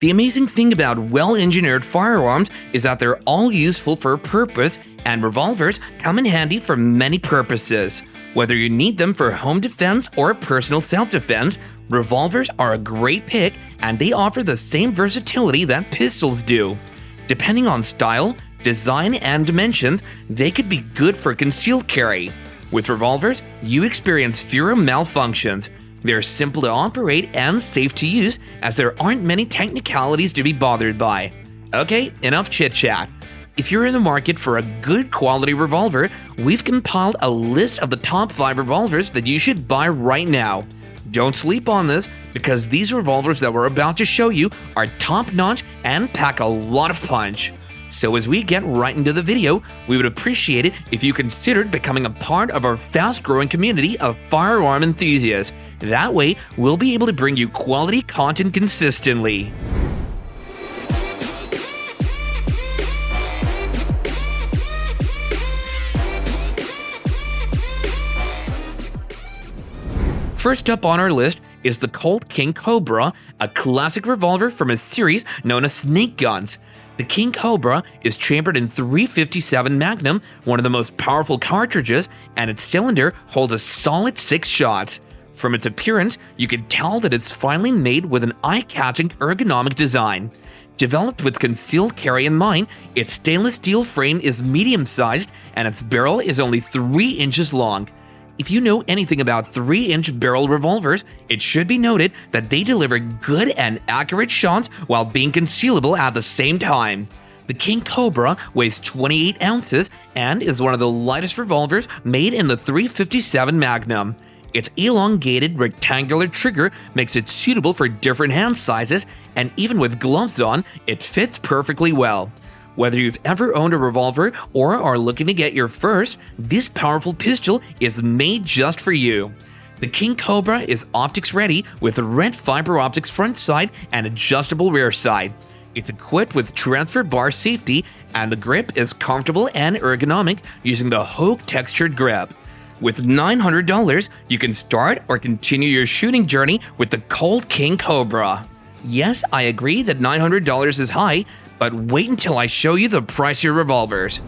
The amazing thing about well-engineered firearms is that they're all useful for a purpose, and revolvers come in handy for many purposes. Whether you need them for home defense or personal self-defense, revolvers are a great pick, and they offer the same versatility that pistols do. Depending on style, design, and dimensions, they could be good for concealed carry. With revolvers, you experience fewer malfunctions. They're simple to operate and safe to use, as there aren't many technicalities to be bothered by. Okay, enough chit-chat. If you're in the market for a good quality revolver, we've compiled a list of the top 5 revolvers that you should buy right now. Don't sleep on this, because these revolvers that we're about to show you are top-notch and pack a lot of punch. So as we get right into the video, we would appreciate it if you considered becoming a part of our fast-growing community of firearm enthusiasts. That way, we'll be able to bring you quality content consistently. First up on our list is the Colt King Cobra, a classic revolver from a series known as Snake Guns. The King Cobra is chambered in .357 Magnum, one of the most powerful cartridges, and its cylinder holds a solid 6 shots. From its appearance, you can tell that it's finely made with an eye-catching ergonomic design. Developed with concealed carry in mind, its stainless steel frame is medium-sized and its barrel is only 3 inches long. If you know anything about 3-inch barrel revolvers, it should be noted that they deliver good and accurate shots while being concealable at the same time. The King Cobra weighs 28 ounces and is one of the lightest revolvers made in the .357 Magnum. Its elongated rectangular trigger makes it suitable for different hand sizes, and even with gloves on, it fits perfectly well. Whether you've ever owned a revolver or are looking to get your first, this powerful pistol is made just for you. The King Cobra is optics ready with a red fiber optics front side and adjustable rear side. It's equipped with transfer bar safety, and the grip is comfortable and ergonomic using the Hogue textured grip. With $900, you can start or continue your shooting journey with the Colt King Cobra. Yes, I agree that $900 is high, but wait until I show you the pricier revolvers.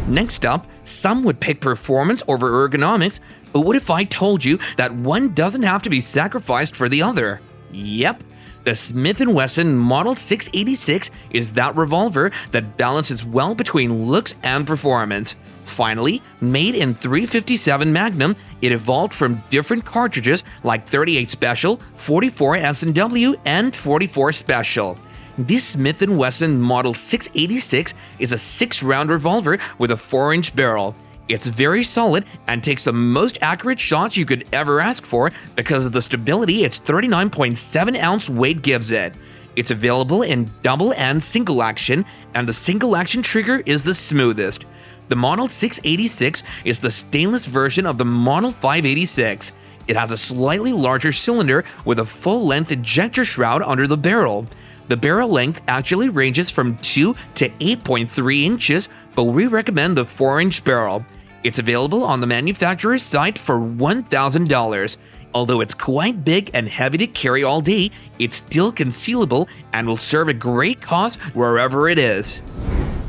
Next up, some would pick performance over ergonomics, but what if I told you that one doesn't have to be sacrificed for the other? Yep, the Smith & Wesson Model 686 is that revolver that balances well between looks and performance. Finally, made in .357 Magnum, it evolved from different cartridges like 38 Special, 44 S&W, and 44 Special. This Smith & Wesson Model 686 is a 6-round revolver with a 4-inch barrel. It's very solid and takes the most accurate shots you could ever ask for because of the stability its 39.7-ounce weight gives it. It's available in double and single action, and the single action trigger is the smoothest. The Model 686 is the stainless version of the Model 586. It has a slightly larger cylinder with a full-length ejector shroud under the barrel. The barrel length actually ranges from 2 to 8.3 inches, but we recommend the 4-inch barrel. It's available on the manufacturer's site for $1,000. Although it's quite big and heavy to carry all day, it's still concealable and will serve a great cause wherever it is.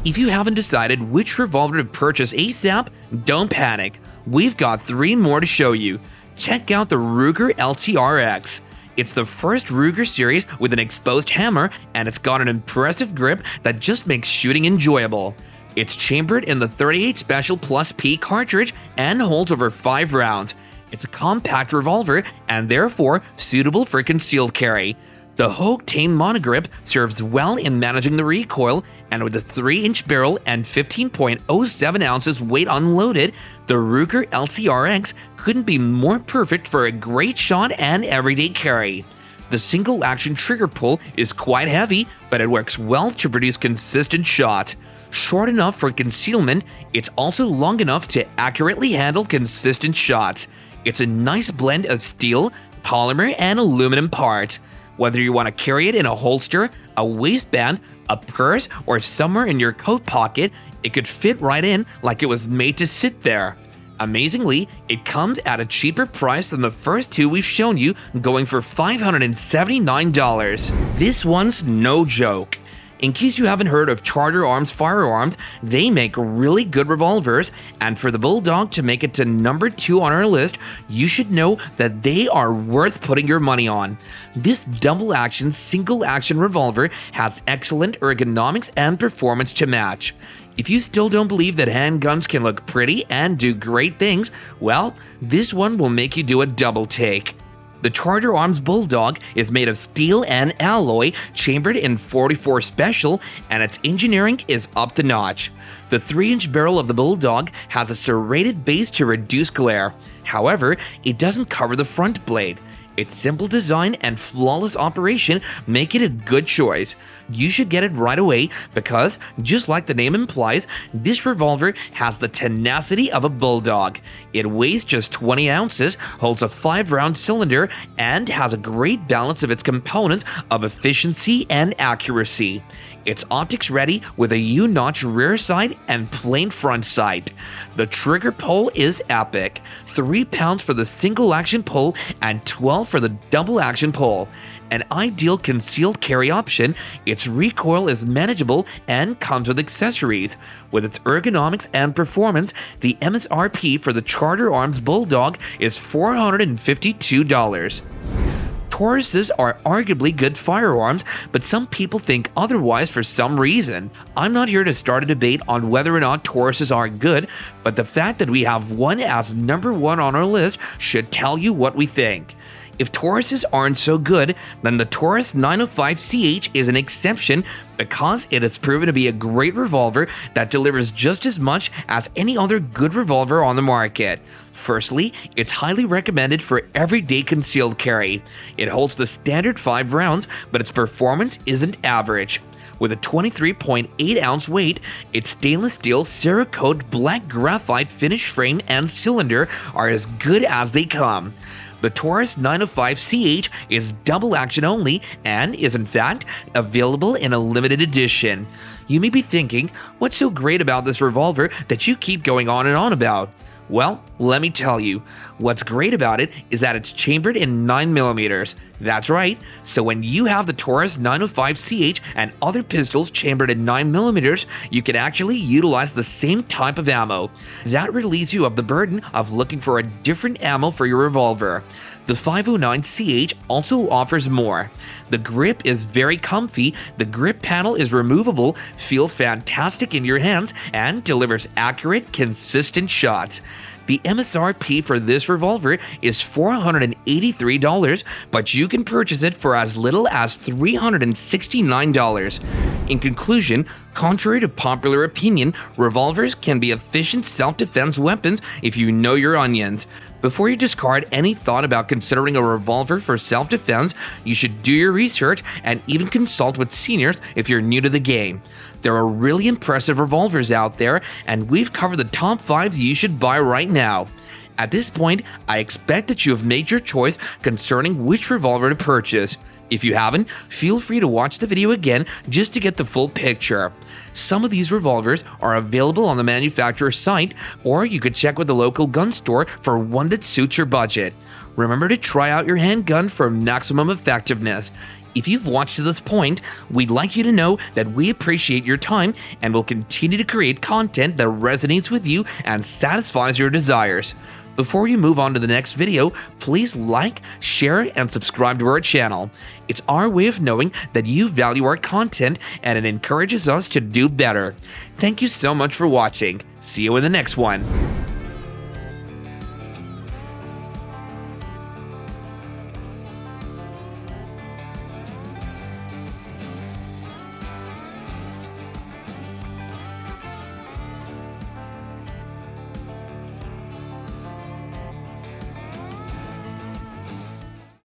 If you haven't decided which revolver to purchase ASAP, don't panic. We've got 3 more to show you. Check out the Ruger LTRX. It's the first Ruger series with an exposed hammer, and it's got an impressive grip that just makes shooting enjoyable. It's chambered in the 38 Special Plus P cartridge and holds over 5 rounds. It's a compact revolver and therefore suitable for concealed carry. The Hogue Tame monogrip serves well in managing the recoil, and with a 3-inch barrel and 15.07 ounces weight unloaded, the Ruger LTRX couldn't be more perfect for a great shot and everyday carry. The single action trigger pull is quite heavy, but it works well to produce consistent shots. Short enough for concealment, it's also long enough to accurately handle consistent shots. It's a nice blend of steel, polymer, and aluminum parts. Whether you want to carry it in a holster, a waistband, a purse, or somewhere in your coat pocket, it could fit right in like it was made to sit there. Amazingly, it comes at a cheaper price than the first two we've shown you, going for $579. This one's no joke. In case you haven't heard of Charter Arms Firearms, they make really good revolvers, and for the Bulldog to make it to number 2 on our list, you should know that they are worth putting your money on. This double-action, single-action revolver has excellent ergonomics and performance to match. If you still don't believe that handguns can look pretty and do great things, well, this one will make you do a double take. The Charter Arms Bulldog is made of steel and alloy, chambered in 44 Special, and its engineering is up to notch. The 3-inch barrel of the Bulldog has a serrated base to reduce glare. However, it doesn't cover the front blade. Its simple design and flawless operation make it a good choice. You should get it right away because, just like the name implies, this revolver has the tenacity of a Bulldog. It weighs just 20 ounces, holds a 5-round cylinder, and has a great balance of its components of efficiency and accuracy. It's optics ready with a U-notch rear sight and plain front sight. The trigger pull is epic. 3 pounds for the single action pull and 12 for the double action pull. An ideal concealed carry option, its recoil is manageable and comes with accessories. With its ergonomics and performance, the MSRP for the Charter Arms Bulldog is $452. Tauruses are arguably good firearms, but some people think otherwise for some reason. I'm not here to start a debate on whether or not Tauruses are good, but the fact that we have one as number 1 on our list should tell you what we think. If Tauruses aren't so good, then the Taurus 905CH is an exception because it has proven to be a great revolver that delivers just as much as any other good revolver on the market. Firstly, it's highly recommended for everyday concealed carry. It holds the standard 5 rounds, but its performance isn't average. With a 23.8-ounce weight, its stainless steel Cerakote black graphite finish frame and cylinder are as good as they come. The Taurus 905CH is double action only and is in fact available in a limited edition. You may be thinking, what's so great about this revolver that you keep going on and on about? Well, let me tell you, what's great about it is that it's chambered in 9mm. That's right, so when you have the Taurus 905CH and other pistols chambered in 9mm, you can actually utilize the same type of ammo. That relieves you of the burden of looking for a different ammo for your revolver. The 509CH also offers more. The grip is very comfy, the grip panel is removable, feels fantastic in your hands, and delivers accurate, consistent shots. The MSRP for this revolver is $483, but you can purchase it for as little as $369. In conclusion, contrary to popular opinion, revolvers can be efficient self-defense weapons if you know your onions. Before you discard any thought about considering a revolver for self-defense, you should do your research and even consult with seniors if you're new to the game. There are really impressive revolvers out there, and we've covered the top 5 you should buy right now. At this point, I expect that you have made your choice concerning which revolver to purchase. If you haven't, feel free to watch the video again just to get the full picture. Some of these revolvers are available on the manufacturer's site, or you could check with the local gun store for one that suits your budget. Remember to try out your handgun for maximum effectiveness. If you've watched to this point, we'd like you to know that we appreciate your time and will continue to create content that resonates with you and satisfies your desires. Before you move on to the next video, please like, share, and subscribe to our channel. It's our way of knowing that you value our content and it encourages us to do better. Thank you so much for watching. See you in the next one.